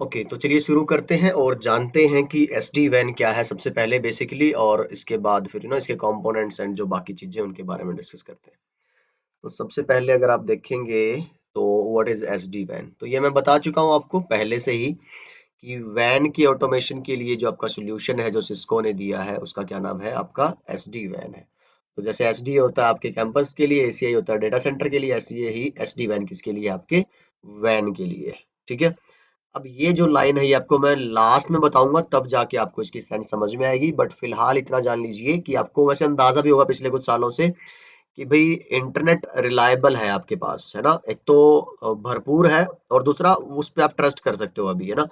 Okay, तो चलिए शुरू करते हैं और जानते हैं कि एसडी वैन क्या है सबसे पहले बेसिकली, और इसके बाद फिर इसके कंपोनेंट्स एंड जो बाकी चीजें उनके बारे में डिस्कस करते हैं। तो सबसे पहले अगर आप देखेंगे तो व्हाट इज एसडी वैन, तो ये मैं बता चुका हूँ आपको पहले से ही कि वैन की ऑटोमेशन के लिए जो आपका सोल्यूशन है जो सिस्को ने दिया है उसका क्या नाम है, आपका एसडी वैन है। तो जैसे एसडी होता है आपके कैंपस के लिए, एसीआई होता है डेटा सेंटर के लिए, ऐसे ही एसडी वैन किसके लिए, आपके वैन के लिए। ठीक है। अब ये जो लाइन है ये आपको मैं लास्ट में बताऊंगा, तब जाके आपको इसकी सेंस समझ में आएगी, बट फिलहाल इतना जान लीजिए कि आपको वैसे अंदाजा भी होगा पिछले कुछ सालों से कि भाई इंटरनेट रिलायबल है आपके पास, है ना। एक तो भरपूर है, और दूसरा उस पे आप ट्रस्ट कर सकते हो अभी, है ना,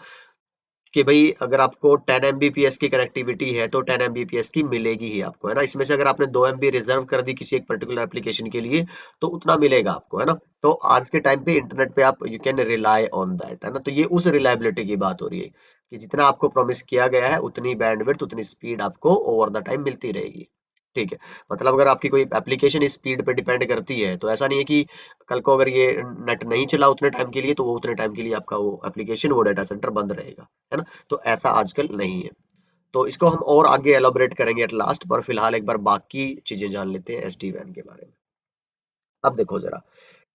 कि भाई अगर आपको 10 एमबीपीएस की कनेक्टिविटी है तो 10 एमबीपीएस की मिलेगी ही आपको, है ना। इसमें से अगर आपने 2 एमबी रिजर्व कर दी किसी एक पर्टिकुलर एप्लीकेशन के लिए तो उतना मिलेगा आपको, है ना। तो आज के टाइम पे इंटरनेट पे आप you can rely on that, है ना। तो ये उस रिलायबिलिटी की बात हो रही है कि जितना आपको प्रॉमिस किया गया है उतनी बैंडविड्थ उतनी स्पीड आपको ओवर द टाइम मिलती रहेगी। ठीक है। मतलब अगर आपकी कोई एप्लीकेशन स्पीड पे डिपेंड करती है तो ऐसा नहीं है कि कल को अगर ये नेट नहीं चला उतने टाइम के लिए तो वो उतने टाइम के लिए आपका वो एप्लीकेशन वो डेटा सेंटर बंद रहेगा, है ना। तो ऐसा आजकल नहीं है। तो इसको हम और आगे एलोबरेट करेंगे एट लास्ट, पर फिलहाल एक बार बाकी चीजें जान लेते हैं एसडी वैन के बारे में। अब देखो जरा,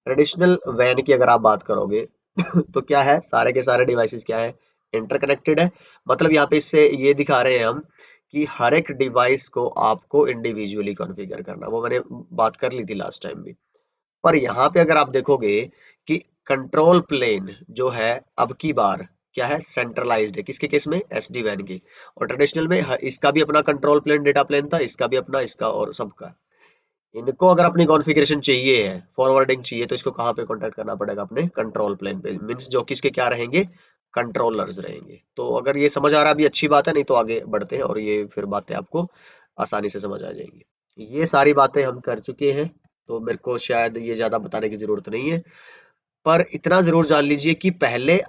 ट्रेडिशनल वैन की अगर आप बात करोगे तो क्या है, सारे के सारे डिवाइसेस क्या है, इंटरकनेक्टेड है। मतलब यहाँ पे इससे ये दिखा रहे हैं हम कि हर एक डिवाइस को आपको इंडिविजुअली कॉन्फ़िगर करना, वो मैंने बात कर ली थी लास्ट टाइम भी। पर यहाँ पे अगर आप देखोगे कि कंट्रोल प्लेन जो है अब की बार क्या है, सेंट्रलाइज्ड है, किसके केस में, एसडी वैन की। और ट्रेडिशनल में इसका भी अपना कंट्रोल प्लेन डेटा प्लेन था, इसका भी अपना, इसका और सबका। इनको अगर अपनी कॉन्फ़िगरेशन चाहिए है, फॉरवर्डिंग चाहिए, तो इसको कहाँ पे कॉन्टेक्ट करना पड़ेगा, अपने कंट्रोल प्लेन पे, मीन्स जो किसके क्या रहेंगे, कंट्रोलर्स रहेंगे। तो अगर ये समझ आ रहा है अभी अच्छी बात है, नहीं तो आगे बढ़ते हैं और ये फिर बातें आपको आसानी से समझ आ जाएंगी। ये सारी बातें हम कर चुके हैं, तो मेरे को शायद ये ज्यादा बताने की जरूरत नहीं है। पर इतना जरूर जान लीजिए कि पहले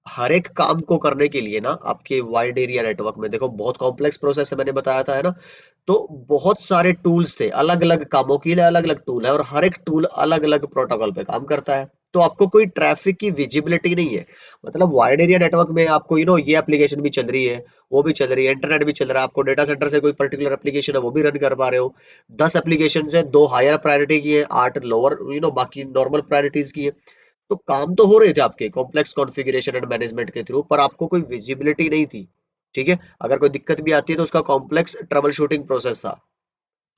हर एक काम को करने के लिए ना आपके वाइड एरिया नेटवर्क में, देखो बहुत कॉम्प्लेक्स प्रोसेस है, मैंने बताया था, है ना। तो बहुत सारे टूल्स थे, अलग अलग कामों के लिए अलग अलग टूल है, और हर एक टूल अलग अलग प्रोटोकॉल पे काम करता है। तो आपको कोई ट्रैफिक की विजिबिलिटी नहीं है। मतलब वाइड एरिया नेटवर्क में आपको ये एप्लीकेशन भी चल रही है, वो भी चल रही है, इंटरनेट भी चल रहा है, आपको डेटा सेंटर से कोई पर्टिकुलर एप्लीकेशन है वो भी रन कर पा रहे हो। 10 एप्लीकेशन है, 2 हायर प्रायोरिटी की है, 8 लोअर बाकी नॉर्मल प्रायोरिटीज की है। तो काम तो हो रहे थे आपके कॉम्प्लेक्स कॉन्फ़िगरेशन एंड मैनेजमेंट के थ्रू, पर आपको कोई विजिबिलिटी नहीं थी। ठीक है। अगर कोई दिक्कत भी आती है तो उसका कॉम्प्लेक्स ट्रबल शूटिंग प्रोसेस था।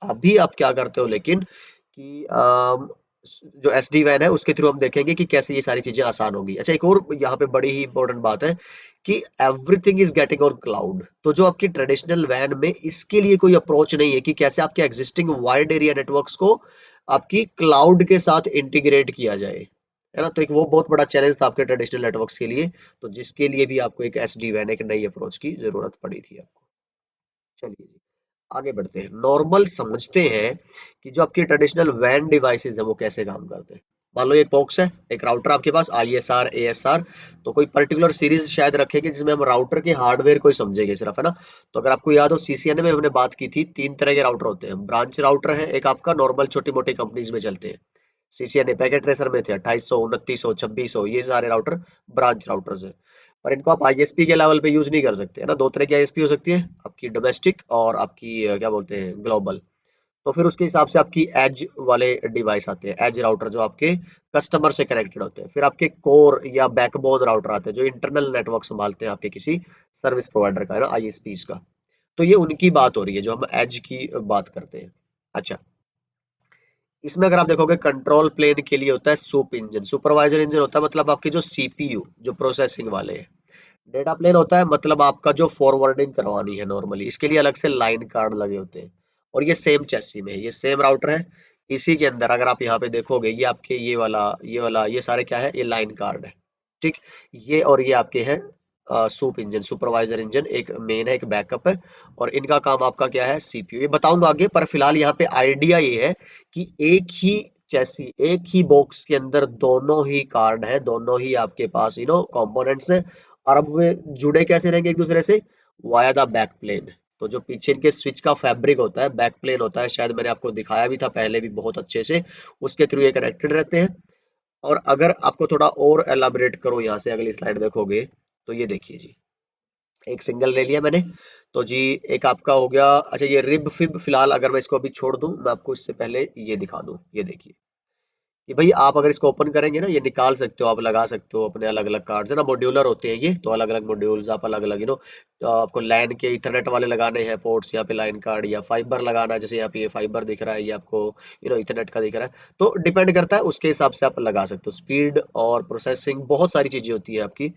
अभी आप क्या करते हो लेकिन कि जो एस डी वैन है उसके थ्रू हम देखेंगे कि कैसे ये सारी चीजें आसान होगी। अच्छा, एक और यहाँ पे बड़ी ही इंपॉर्टेंट बात है कि everything is getting on cloud. तो जो आपकी ट्रेडिशनल वैन में इसके लिए कोई अप्रोच नहीं है कि कैसे आपके एग्जिस्टिंग वाइड एरिया नेटवर्क्स को आपकी क्लाउड के साथ इंटीग्रेट किया जाए, है ना। तो एक वो बहुत बड़ा चैलेंज था आपके ट्रेडिशनल नेटवर्क्स के लिए, तो जिसके लिए भी आपको एक एस डी वैन, एक नई अप्रोच की जरूरत पड़ी थी आपको। चलिए जी, आगे बढ़ते हैं। नॉर्मल समझते हैं कि जो आपकी ट्रेडिशनल वैन डिवाइसेस है वो कैसे काम करते हैं। मान लो एक बॉक्स है, एक राउटर आपके पास, आईएसआर एएसआर, तो कोई पर्टिकुलर सीरीज शायद रखेगी जिसमें हम राउटर के हार्डवेयर को ही समझेंगे सिर्फ, है ना। तो अगर आपको याद हो सीसीएनए में हमने बात की थी, 3 तरह के राउटर होते हैं। ब्रांच राउटर है एक आपका, नॉर्मल छोटी मोटी कंपनीज में चलते हैं। सीसीएनए पैकेट ट्रेसर में थे 2800, 2900, 2600, ये सारे राउटर ब्रांच राउटर्स है। पर इनको आप आईएसपी के लेवल पे यूज नहीं कर सकते, है ना। 2 तरह की आईएसपी हो सकती है, आपकी डोमेस्टिक और आपकी क्या बोलते हैं, ग्लोबल। तो फिर उसके हिसाब से आपकी एज वाले डिवाइस आते हैं, एज राउटर जो आपके कस्टमर से कनेक्टेड होते हैं। फिर आपके कोर या बैकबोन राउटर आते हैं जो इंटरनल नेटवर्क संभालते हैं आपके किसी सर्विस प्रोवाइडर का, है ना, आईएसपीज का। तो ये उनकी बात हो रही है जो हम एज की बात करते हैं। अच्छा, इसमें अगर आप देखोगे कंट्रोल प्लेन के लिए होता है सूप इंजन, सुपरवाइजर इंजन होता है, मतलब आपकी जो सीपीयू जो प्रोसेसिंग वाले हैं। डेटा प्लेन होता है मतलब आपका जो फॉरवर्डिंग करवानी है नॉर्मली, इसके लिए अलग से लाइन कार्ड लगे होते हैं। और ये सेम चैसी में है, ये सेम राउटर है। इसी के अंदर अगर आप यहाँ पे देखोगे ये आपके ये वाला ये सारे क्या है, ये लाइन कार्ड है। ठीक। ये और ये आपके हैं सूप इंजन, सुपरवाइजर इंजन, एक मेन है एक बैकअप है। और इनका काम आपका क्या है, सीपीयू, ये बताऊंगा आगे। पर फिलहाल यहाँ पे आइडिया ये है कि एक ही चैसी, एक ही बॉक्स के अंदर दोनों ही कार्ड है, दोनों ही आपके पास कंपोनेंट्स है। और अब वे जुड़े कैसे रहेंगे एक दूसरे से, वाया द बैक प्लेन। तो जो पीछे इनके स्विच का फैब्रिक होता है, बैक प्लेन होता है, शायद मैंने आपको दिखाया भी था पहले भी बहुत अच्छे से, उसके थ्रू ये कनेक्टेड रहते हैं। और अगर आपको थोड़ा और एलाबरेट करूं, यहाँ से अगली स्लाइड देखोगे तो ये देखिए जी, एक सिंगल ले लिया मैंने। तो जी एक आपका हो गया। अच्छा ये रिब फिब फिलहाल अगर मैं इसको अभी छोड़ दूं, मैं आपको इससे पहले ये दिखा दूं, ये देखिए कि भाई आप अगर इसको ओपन करेंगे ना, ये निकाल सकते हो, आप लगा सकते हो अपने अलग अलग कार्ड्स, है ना, मॉड्यूलर होते हैं ये, तो अलग अलग मॉड्यूल्स आप अलग अलग आपको लैन के इथरनेट वाले लगाने हैं पोर्ट्स, यहाँ पे लाइन कार्ड या फाइबर लगाना है, जैसे यहाँ पे ये फाइबर दिख रहा है, ये आपको इथरनेट का दिख रहा है, तो डिपेंड करता है, उसके हिसाब से आप लगा सकते हो। स्पीड और प्रोसेसिंग बहुत सारी चीजें होती है आपकी।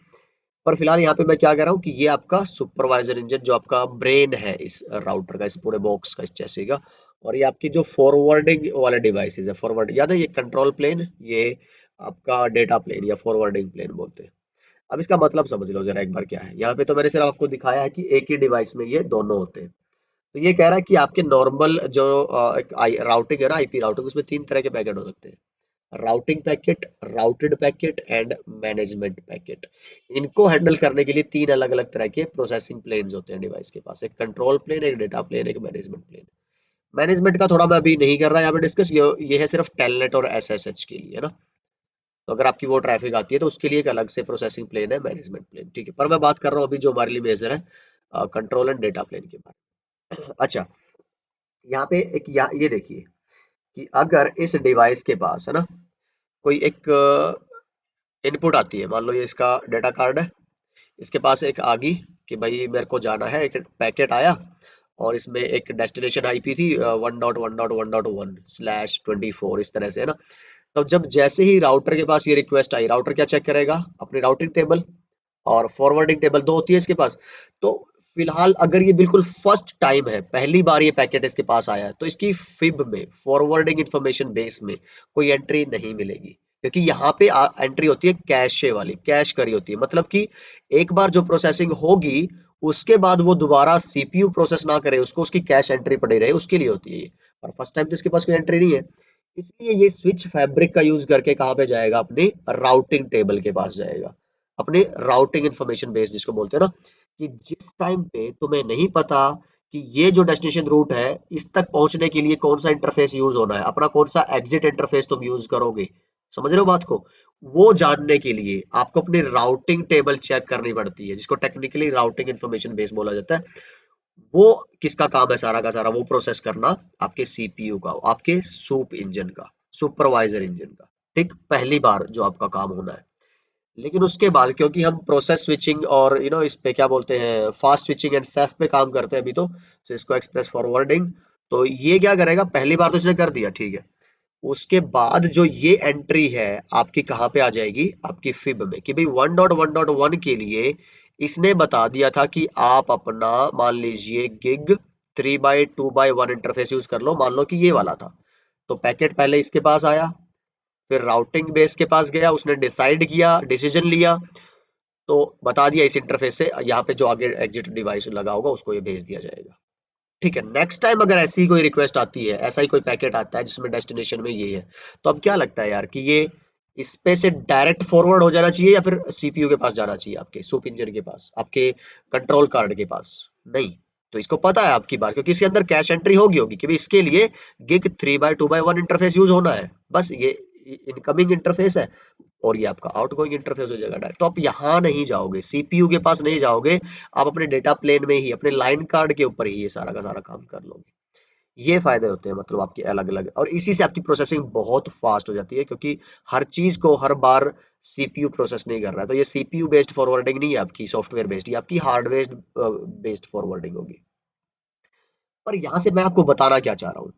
पर फिलहाल यहाँ पे मैं क्या कह रहा हूँ कि ये आपका सुपरवाइजर इंजन जो आपका ब्रेन है इस राउटर का, इस पूरे बॉक्स का, इस चैसी का। और ये आपकी जो फॉरवर्डिंग वाले डिवाइसेस है, फॉरवर्ड याद है, ये कंट्रोल प्लेन, ये आपका डेटा प्लेन या फॉरवर्डिंग प्लेन बोलते हैं। अब इसका मतलब समझ लो जरा एक बार क्या है। यहाँ पे तो मैंने सिर्फ आपको दिखाया है कि एक ही डिवाइस में ये दोनों होते हैं। तो ये कह रहा है कि आपके नॉर्मल जो एक राउटिंग है ना, आईपी राउटिंग, उसमें तीन तरह के पैकेट हो सकते हैं। Routing packet, routed packet and management packet. इनको हैंडल करने के लिए तीन अलग अलग तरह के प्रोसेसिंग प्लेन्स होते हैं डिवाइस के पास, एक कंट्रोल प्लेन, एक डेटा प्लेन, एक मैनेजमेंट प्लेन। मैनेजमेंट का थोड़ा मैं अभी नहीं कर रहा यहाँ पे डिस्कस, ये है सिर्फ टेलनेट और एसएसएच के लिए, है ना। तो अगर आपकी वो ट्रैफिक आती है तो उसके लिए एक अलग से प्रोसेसिंग प्लेन है, मैनेजमेंट प्लेन, ठीक है। पर मैं बात कर रहा हूँ अभी जो हमारे लिए मेजर है कंट्रोल एंड डेटा प्लेन के बारे में। अच्छा, यहाँ पे एक ये देखिए कि अगर इस डिवाइस के पास, है ना, कोई एक इनपुट आती है, मान लो ये इसका डेटा कार्ड है, इसके पास एक आ गई कि भाई मेरे को जाना है, एक पैकेट आया और इसमें एक डेस्टिनेशन आईपी थी 1.1.1.1/24, इस तरह से, है ना। तो जब जैसे ही राउटर के पास ये रिक्वेस्ट आई, राउटर क्या चेक करेगा, अपनी राउटिंग टेबल और फॉरवर्डिंग टेबल, दो होती है इसके पास। तो फिलहाल अगर ये बिल्कुल फर्स्ट टाइम है, पहली बार ये पैकेट इसके पास आया है, तो इसकी फिब में, फॉरवर्डिंग इंफॉर्मेशन बेस में कोई एंट्री नहीं मिलेगी, क्योंकि यहाँ पे एंट्री होती है कैशे वाली, कैश करी होती है। मतलब कि एक बार जो प्रोसेसिंग होगी, उसके बाद वो दोबारा सीपीयू प्रोसेस ना करे, उसको उसकी कैश एंट्री पड़ी रहे, उसके लिए होती है ये। और फर्स्ट टाइम तो इसके पास कोई एंट्री नहीं है, इसलिए ये स्विच फैब्रिक का यूज करके कहाँ पे जाएगा, अपनी राउटिंग टेबल के पास जाएगा, अपने राउटिंग इंफॉर्मेशन बेस जिसको बोलते हैं ना, कि जिस टाइम पे तुम्हें नहीं पता कि ये जो डेस्टिनेशन रूट है, इस तक पहुंचने के लिए कौन सा इंटरफेस यूज होना है, अपना कौन सा एग्जिट इंटरफेस तुम यूज करोगे, समझ रहे हो बात को। वो जानने के लिए आपको अपनी राउटिंग टेबल चेक करनी पड़ती है, जिसको टेक्निकली राउटिंग इंफॉर्मेशन बेस बोला जाता है। वो किसका काम है, सारा का सारा वो प्रोसेस करना आपके सीपीयू का, आपके सूप इंजन का, सुपरवाइजर इंजन का। ठीक, पहली बार जो आपका काम होना है। लेकिन उसके बाद क्योंकि हम प्रोसेस स्विचिंग और इस पे क्या बोलते हैं, फास्ट स्विचिंग एंड सेफ पे काम करते हैं अभी, तो सिस्को एक्सप्रेस फॉरवर्डिंग, तो ये क्या करेगा, पहली बार तो इसने कर दिया, ठीक है। उसके बाद जो ये एंट्री है आपकी कहाँ पे आ जाएगी, आपकी फिब में, कि भाई 1.1.1 के लिए इसने बता दिया था कि आप अपना मान लीजिए गिग 3/2/1 इंटरफेस यूज कर लो, मान लो कि ये वाला था। तो पैकेट पहले इसके पास आया, फिर राउटिंग बेस के पास गया, उसने डिसाइड किया, डिसीजन लिया, तो बता दिया इस इंटरफेस से यहाँ पे जो आगे एग्जिट डिवाइस लगा होगा उसको ये भेज दिया जाएगा। ठीक है, नेक्स्ट टाइम अगर ऐसी कोई रिक्वेस्ट आती है, ऐसा ही कोई पैकेट आता है जिसमें डेस्टिनेशन में ये है, तो अब क्या लगता है यार कि ये इस पे से डायरेक्ट फॉरवर्ड हो जाना चाहिए या फिर सीपीयू के पास जाना चाहिए, आपके सूप इंजन के पास, आपके कंट्रोल कार्ड के पास? नहीं। तो इसको पता है आपकी बात, क्योंकि इसके अंदर कैश एंट्री होगी होगी कि भाई इसके लिए गिग 3/2/1 इंटरफेस यूज होना है, बस ये इनकमिंग इंटरफेस है और ये आपका आउटगोइंग इंटरफेस हो जाएगा डायरेक्ट। तो आप यहाँ नहीं जाओगे, सीपीयू के पास नहीं जाओगे, आप अपने डेटा प्लेन में ही, अपने लाइन कार्ड के ऊपर ही ये सारा का सारा काम कर लोगे। ये फायदे होते हैं मतलब आपके अलग अलग, और इसी से आपकी प्रोसेसिंग बहुत फास्ट हो जाती है, क्योंकि हर चीज को हर बार सीपीयू प्रोसेस नहीं कर रहा है। तो ये सीपीयू बेस्ड फॉरवर्डिंग नहीं है आपकी, सॉफ्टवेयर बेस्ड, ये आपकी हार्डवेयर बेस्ड फॉरवर्डिंग होगी। पर यहाँ से मैं आपको बताना क्या चाह रहा हूँ,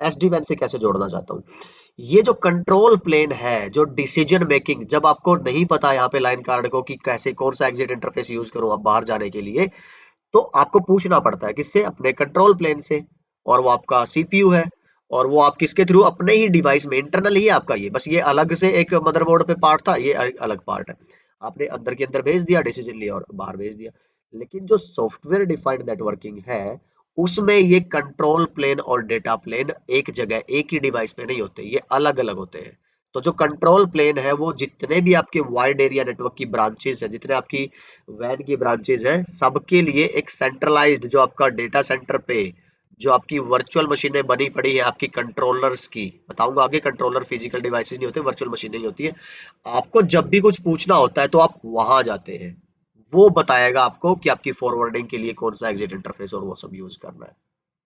एसडी वैन से कैसे जोड़ना चाहता हूँ, ये जो कंट्रोल प्लेन है, जो डिसीजन मेकिंग, जब आपको नहीं पता यहाँ पे लाइन कार्ड को कि कैसे कौन सा एग्जिट इंटरफेस यूज करूँ आप बाहर जाने के लिए, तो आपको पूछना पड़ता है किससे, अपने कंट्रोल प्लेन से। और वो आपका सीपीयू है, और वो आप किसके थ्रू, अपने ही डिवाइस में, इंटरनल ही है आपका ये, बस ये अलग से एक मदरबोर्ड पे पार्ट था, ये अलग पार्ट है। आपने अंदर के अंदर भेज दिया, डिसीजन लिया और बाहर भेज दिया। लेकिन जो सॉफ्टवेयर डिफाइंड नेटवर्किंग है, उसमें ये कंट्रोल प्लेन और डेटा प्लेन एक जगह, एक ही डिवाइस पे नहीं होते, ये अलग अलग होते हैं। तो जो कंट्रोल प्लेन है, वो जितने भी आपके वाइड एरिया नेटवर्क की ब्रांचेस है, जितने आपकी वैन की ब्रांचेस है, सबके लिए एक सेंट्रलाइज्ड, जो आपका डेटा सेंटर पे जो आपकी वर्चुअल मशीनें बनी पड़ी है आपकी कंट्रोलर्स की, बताऊंगा आगे, कंट्रोलर फिजिकल डिवाइसेस नहीं होते, वर्चुअल मशीनें ही होती है। आपको जब भी कुछ पूछना होता है तो आप वहां जाते हैं, वो बताएगा आपको कि आपकी फॉरवर्डिंग के लिए कौन सा एग्जिट इंटरफेस और वो सब यूज करना है।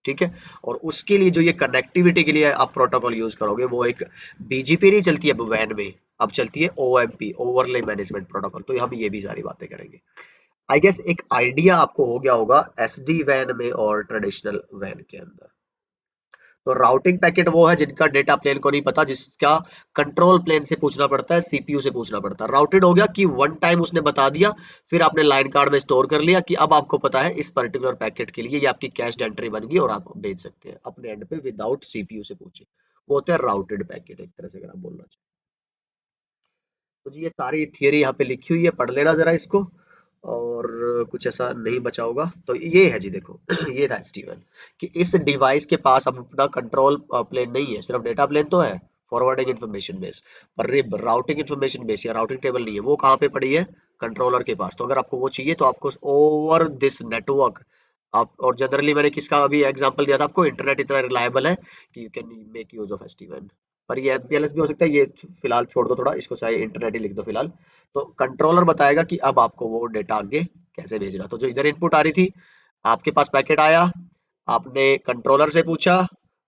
ठीक है। और उसके लिए जो ये कनेक्टिविटी के लिए आप प्रोटोकॉल यूज करोगे वो एक बीजीपी नहीं चलती है अब वैन में, अब चलती है ओएमपी, ओवरले मैनेजमेंट प्रोटोकॉल। तो हम ये भी सारी बातें करेंगे। आई गेस एक आइडिया आपको हो गया होगा एसडी वैन में और ट्रेडिशनल वैन के अंदर। तो राउटिंग पैकेट वो है जिनका डेटा प्लेन को नहीं पता, जिसका कंट्रोल प्लेन से पूछना पड़ता है, सीपीयू से पूछना पड़ता है। राउटेड हो गया कि वन टाइम उसने बता दिया, फिर आपने लाइन कार्ड में स्टोर कर लिया कि अब आपको पता है इस पर्टिकुलर पैकेट के लिए ये आपकी कैश एंट्री बन गई और आप भेज सकते हैं अपने एंड पे विदाउट सीपीयू से पूछे। वो होते हैं राउटेड पैकेट, एक तरह से अगर आप बोलना चाहें। तो जी ये सारी थियरी यहाँ पे लिखी हुई है, पढ़ लेना जरा इसको। और कुछ ऐसा नहीं बचा होगा तो ये है जी, देखो ये था स्टीवन कि इस डिवाइस के पास अब अपना कंट्रोल प्लेन नहीं है, सिर्फ डेटा प्लेन तो है, फॉरवर्डिंग इन्फॉर्मेशन बेस, पर राउटिंग इन्फॉर्मेशन बेस या राउटिंग टेबल नहीं है। वो कहाँ पे पड़ी है? कंट्रोलर के पास। तो अगर आपको वो चाहिए तो आपको ओवर दिस नेटवर्क आप, और जनरली मैंने किसका अभी एग्जांपल दिया था आपको, इंटरनेट इतना रिलायबल है कि you can make use of SDN. पर ये एमपीएलएस भी हो सकता है, ये फिलहाल छोड़ दो, थोड़ा इसको चाहे इंटरनेट ही लिख दो फिलहाल। तो कंट्रोलर बताएगा कि अब आपको वो डेटा आगे कैसे भेजना। तो जो इधर इनपुट आ रही थी, आपके पास पैकेट आया, आपने कंट्रोलर से पूछा,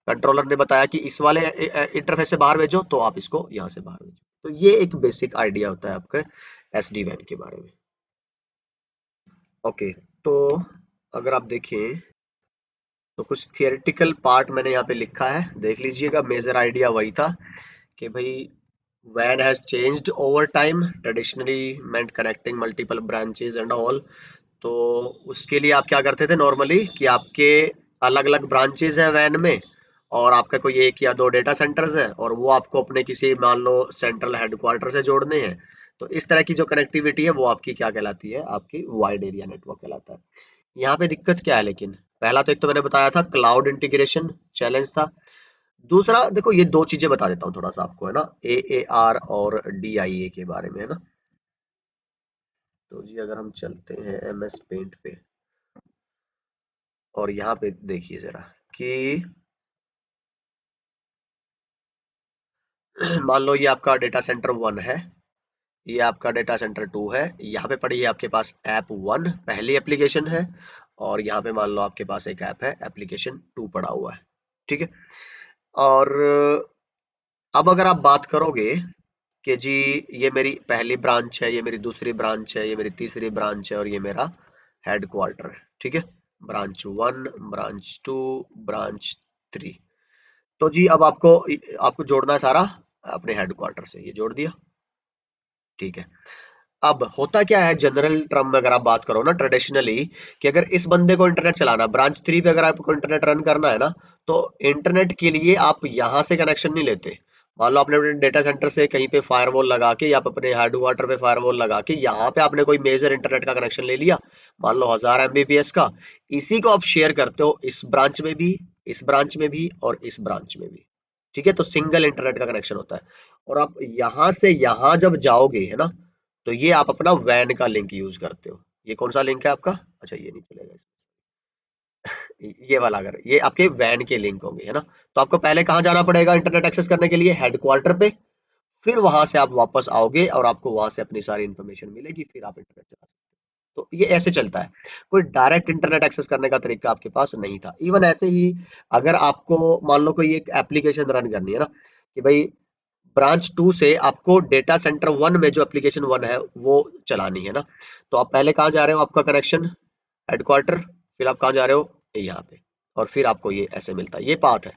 कंट्रोलर ने बताया कि इस वाले इंटरफेस से बाहर भेजो, तो आप इसको यहाँ से बाहर भेजो। तो ये एक बेसिक आइडिया होता है आपके एसडी वैन के बारे में। ओके। तो अगर आप देखें तो कुछ थियोरेटिकल पार्ट मैंने यहाँ पे लिखा है, देख लीजिएगा। मेजर आइडिया वही था कि भाई WAN has changed over time, traditionally meant connecting multiple branches and all। तो उसके लिए आप क्या करते थे नॉर्मली कि आपके अलग अलग ब्रांचेज हैं वैन में, और आपका कोई एक या दो डेटा सेंटर्स हैं, और वो आपको अपने किसी मान लो सेंट्रल हेडक्वार्टर से जोड़ने हैं। तो इस तरह की जो कनेक्टिविटी है वो आपकी क्या कहलाती है? आपकी वाइड एरिया नेटवर्क कहलाता है। यहाँ पे दिक्कत क्या है लेकिन? पहला तो एक तो मैंने बताया था क्लाउड इंटीग्रेशन चैलेंज था। दूसरा देखो, ये दो चीजें बता देता हूँ थोड़ा सा आपको, है ना, AAR और DIA के बारे में, है ना। तो जी अगर हम चलते हैं MS पेंट पे और यहाँ पे देखिए जरा कि मान लो ये आपका डेटा सेंटर 1 है, ये आपका डेटा सेंटर 2 है, यहाँ पे पड़ी है आपके पास ऐप 1 पहली एप्लीकेशन है, और यहाँ पे मान लो आपके पास एक ऐप है एप्लीकेशन 2 पड़ा हुआ है। ठीक है। और अब अगर आप बात करोगे कि जी ये मेरी पहली ब्रांच है, ये मेरी दूसरी ब्रांच है, ये मेरी तीसरी ब्रांच है, और ये मेरा हेडक्वार्टर है। ठीक है। Branch 1, branch 2, branch 3। तो जी अब आपको आपको जोड़ना है सारा अपने हेडक्वार्टर से, ये जोड़ दिया। ठीक है। अब होता क्या है जनरल टर्म में अगर आप बात करो ना ट्रेडिशनली, कि अगर इस बंदे को इंटरनेट चलाना, ब्रांच 3 पे अगर आपको इंटरनेट रन करना है ना, तो इंटरनेट के लिए आप यहाँ से कनेक्शन नहीं लेते। मान लो आपने अपने डेटा सेंटर से कहीं पे फायरवॉल लगा के, या आप अपने हेडक्वार्टर पे फायरवॉल लगा के यहाँ पे आपने कोई मेजर इंटरनेट का कनेक्शन ले लिया, मान लो 1000 Mbps का, इसी को आप शेयर करते हो इस ब्रांच में भी, इस ब्रांच में भी, और इस ब्रांच में भी। ठीक है। तो सिंगल इंटरनेट का कनेक्शन होता है। और आप यहाँ से यहाँ जब जाओगे, है ना, तो ये आप अपना वैन का लिंक यूज करते हो। ये कौन सा लिंक है आपका? अच्छा ये नहीं चलेगा ये वाला, अगर ये आपके वैन के लिंक होंगे, है ना, तो आपको पहले कहाँ जाना पड़ेगा इंटरनेट एक्सेस करने के लिए? हेडक्वार्टर पे। फिर वहां से आप वापस आओगे और आपको वहां से अपनी सारी इंफॉर्मेशन मिलेगी, फिर आप इंटरनेट चला सकते हो। तो ये ऐसे चलता है। कोई डायरेक्ट इंटरनेट एक्सेस करने का तरीका आपके पास नहीं था। इवन ऐसे ही अगर आपको मान लो कोई एक एप्लीकेशन रन करनी है ना, कि भाई ब्रांच 2 से आपको डेटा सेंटर 1 में जो एप्लीकेशन 1 है वो चलानी है ना, तो आप पहले कहाँ जा रहे हो? आपका कनेक्शन हेडक्वार्टर, फिर आप कहाँ जा रहे हो? यहाँ पे। और फिर आपको ये ऐसे मिलता है, ये पाथ है।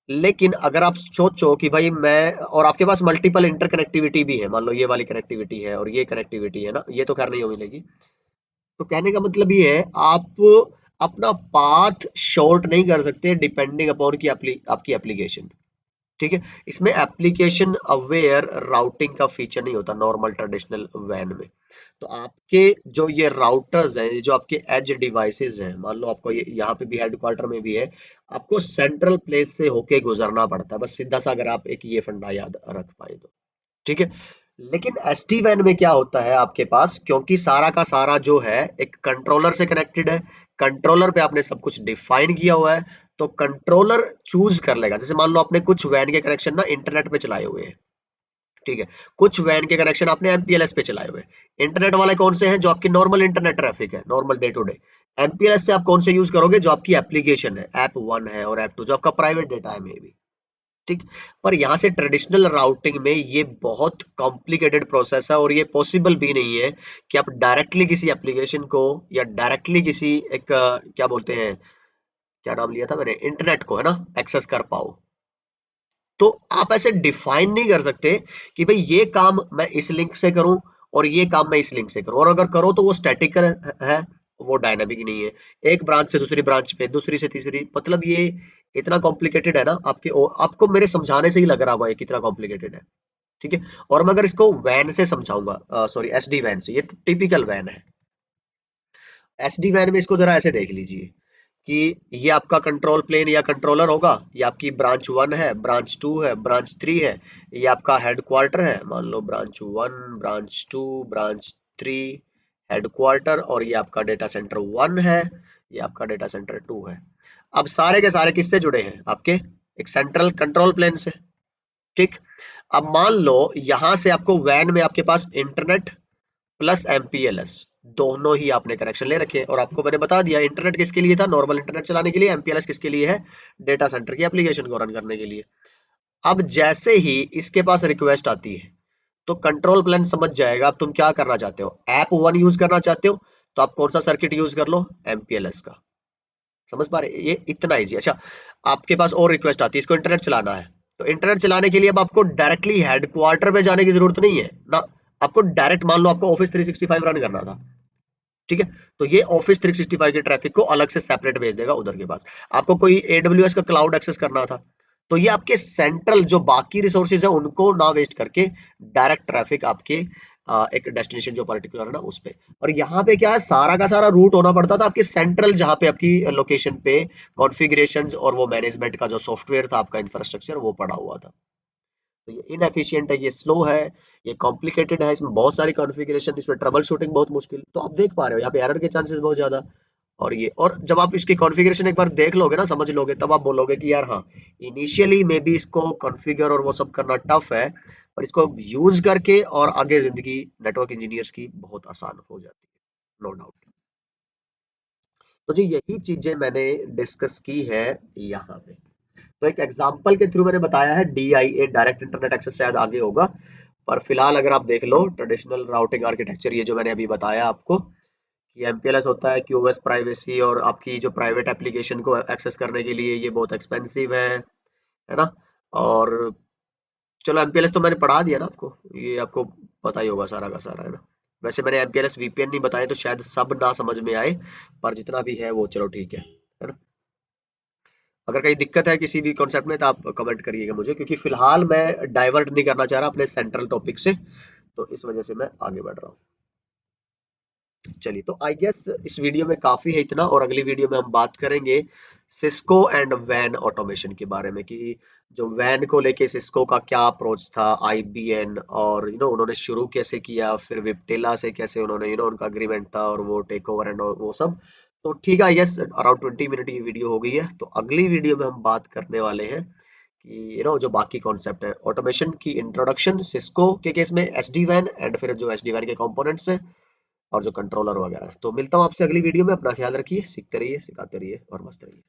लेकिन अगर आप सोचो कि भाई मैं, और आपके पास मल्टीपल इंटरकनेक्टिविटी भी है, मान लो ये वाली कनेक्टिविटी है और ये कनेक्टिविटी है ना, ये तो खैर नहीं हो मिलेगी। तो कहने का मतलब ये है, आप अपना पाथ शॉर्ट नहीं कर सकते डिपेंडिंग अपॉन की आपकी एप्लीकेशन। ठीक है। इसमें एप्लीकेशन अवेयर राउटिंग का फीचर नहीं होता नॉर्मल ट्रेडिशनल वैन में। तो आपके जो ये राउटर्स हैं, ये जो आपके एज डिवाइसेस हैं, मान लो आपको ये यहाँ पे भी हेडक्वार्टर में भी है, आपको सेंट्रल प्लेस से होके गुजरना पड़ता है, बस सीधा सा, अगर आप एक ये फंडा याद रख पाए तो। ठीक है। लेकिन एसडी वैन में क्या होता है आपके पास, क्योंकि सारा का सारा जो है एक कंट्रोलर से कनेक्टेड है, कंट्रोलर पे आपने सब कुछ डिफाइन किया हुआ है, तो कंट्रोलर चूज कर लेगा। जैसे मान लो आपने कुछ वैन के कनेक्शन ना इंटरनेट पे चलाए हुए हैं, ठीक है। कुछ वैन के कनेक्शन आपने एमपीएलएस पे चलाए हुए। इंटरनेट वाले कौन से हैं? जो आपकी नॉर्मल इंटरनेट ट्रैफिक है, normal day to day. MPLS से आप कौन से यूज करोगे? जो आपकी एप्लीकेशन है, ऐप 1 है और ऐप 2 जो आपका प्राइवेट डेटा है मे बी। ठीक। पर यहाँ से ट्रेडिशनल राउटिंग में ये बहुत कॉम्प्लिकेटेड प्रोसेस है और ये पॉसिबल भी नहीं है कि आप डायरेक्टली किसी एप्लीकेशन को या डायरेक्टली किसी एक क्या बोलते हैं, क्या नाम लिया था मैंने, इंटरनेट को, है ना, एक्सेस कर पाओ। तो आप ऐसे डिफाइन नहीं कर सकते कि भाई ये काम मैं इस लिंक से करूं और ये काम मैं इस लिंक से करूं, और अगर करो तो वो स्टैटिक है, वो डायनामिक नहीं है। एक ब्रांच से दूसरी ब्रांच पे, दूसरी से तीसरी, मतलब ये इतना कॉम्प्लिकेटेड है ना, आपको मेरे समझाने से ही लग रहा होगा ये कितना कॉम्प्लिकेटेड है। ठीक है। और मैं अगर इसको वैन से समझाऊंगा, सॉरी एसडी वैन से, ये टिपिकल वैन है। एसडी वैन में इसको जरा ऐसे देख लीजिए कि ये आपका कंट्रोल प्लेन या कंट्रोलर होगा, ये आपकी ब्रांच 1 है, ब्रांच 2 है, ब्रांच 3 है, ये आपका हेडक्वार्टर है, मान लो ब्रांच 1, ब्रांच 2, ब्रांच 3, हेडक्वार्टर, और ये आपका डेटा सेंटर 1 है, ये आपका डेटा सेंटर 2 है। अब सारे के सारे किससे जुड़े हैं? आपके एक सेंट्रल कंट्रोल प्लेन से। ठीक। अब मान लो यहां से आपको वैन में आपके पास इंटरनेट प्लस एमपीएलएस दोनों ही आपने कनेक्शन ले रखे हैं, और आपको मैंने बता दिया इंटरनेट किसके लिए था? नॉर्मल इंटरनेट चलाने के लिए। एमपीएलएस किसके लिए है? डेटा सेंटर की एप्लीकेशन को रन करने के लिए। अब जैसे ही इसके पास रिक्वेस्ट आती है तो कंट्रोल प्लान समझ जाएगा अब तुम क्या करना चाहते हो। ऐप 1 यूज करना चाहते हो तो आप कौन सा सर्किट यूज कर लो? एमपीएलएस का। समझ पा रहे? ये इतना इजी। अच्छा, आपके पास और रिक्वेस्ट आती है, इसको इंटरनेट चलाना है, तो इंटरनेट चलाने के लिए अब आपको डायरेक्टली हेडक्वार्टर पे जाने की जरूरत नहीं है ना। आपको डायरेक्ट, मान लो आपको ऑफिस 365 रन करना था, ठीक है, तो ये ऑफिस 365 के ट्रैफिक को अलग से सेपरेट भेज देगा उधर के पास। आपको कोई एडब्ल्यूएस का क्लाउड एक्सेस करना था, तो ये आपके सेंट्रल जो बाकी रिसोर्सेज है उनको ना वेस्ट करके डायरेक्ट ट्रैफिक आपके एक डेस्टिनेशन जो पर्टिकुलर है ना उस पे। और यहाँ पे क्या है, सारा का सारा रूट होना पड़ता था आपके सेंट्रल, जहाँ पे आपकी लोकेशन पे कॉन्फ़िगरेशंस और वो मैनेजमेंट का जो सॉफ्टवेयर था, आपका इंफ्रास्ट्रक्चर वो पड़ा हुआ था। तो ये इनएफिशिएंट है, ये स्लो है, ये कॉम्प्लिकेटेड है, इसमें बहुत सारी कॉन्फ़िगरेशन, इसमें ट्रबल शूटिंग बहुत मुश्किल। तो आप देख पा रहे हो यहाँ पे एरर के चांसेस बहुत ज्यादा। और जब आप इसकी कॉन्फ़िगरेशन एक बार देख लोगे ना, समझ लोगे, तब आप बोलोगे कि यार हाँ, इनिशियली मे बी इसको कॉन्फ़िगर और वो सब करना टफ है, पर इसको यूज करके और आगे जिंदगी नेटवर्क इंजीनियर्स की बहुत आसान हो जाती है, नो डाउट। तो जी यही चीजें मैंने डिस्कस की है यहाँ पे। तो एक एग्जांपल के थ्रू मैंने बताया है, डीआईए, डायरेक्ट इंटरनेट एक्सेस, शायद आगे होगा, पर फिलहाल अगर आप देख लो ट्रेडिशनल राउटिंग आर्किटेक्चर, ये जो मैंने अभी बताया आपको कि एमपीएलएस होता है क्यूओएस प्राइवेसी, और आपकी जो प्राइवेट एप्लीकेशन को एक्सेस करने के लिए ये बहुत एक्सपेंसिव है ना। और चलो एमपीएलएस तो मैंने पढ़ा दिया ना आपको, ये आपको पता ही होगा सारा का सारा, है ना। वैसे मैंने एमपीएलएस वीपीएन नहीं बताया तो शायद सब ना समझ में आए, पर जितना भी है वो चलो ठीक है ना। अगर कहीं दिक्कत है किसी भी कॉन्सेप्ट में तो आप कमेंट करिएगा मुझे, क्योंकि फिलहाल मैं डाइवर्ट नहीं करना चाह रहा अपने सेंट्रल टॉपिक से, तो इस वजह से मैं आगे बढ़ रहा हूँ। चलिए, तो आई गेस इस वीडियो में काफी है इतना, और अगली वीडियो में हम बात करेंगे सिस्को एंड वैन ऑटोमेशन के बारे में, कि जो वैन को लेके सिस्को का क्या अप्रोच था, आईबीएन, और उन्होंने शुरू कैसे किया, फिर विप्टेला से कैसे उन्होंने उनका एग्रीमेंट था और वो टेक ओवर एंड वो सब। तो ठीक है, यस अराउंड 20 मिनट की वीडियो हो गई है, तो अगली वीडियो में हम बात करने वाले हैं कि जो बाकी कॉन्सेप्ट है ऑटोमेशन की, इंट्रोडक्शन सिस्को के केस में, एसडी वैन, एंड फिर जो एसडी वैन के कंपोनेंट्स हैं और जो कंट्रोलर वगैरह है। तो मिलता हूँ आपसे अगली वीडियो में, अपना ख्याल रखिए, सीखते रहिए, सिखाते रहिए और मस्त रहिए।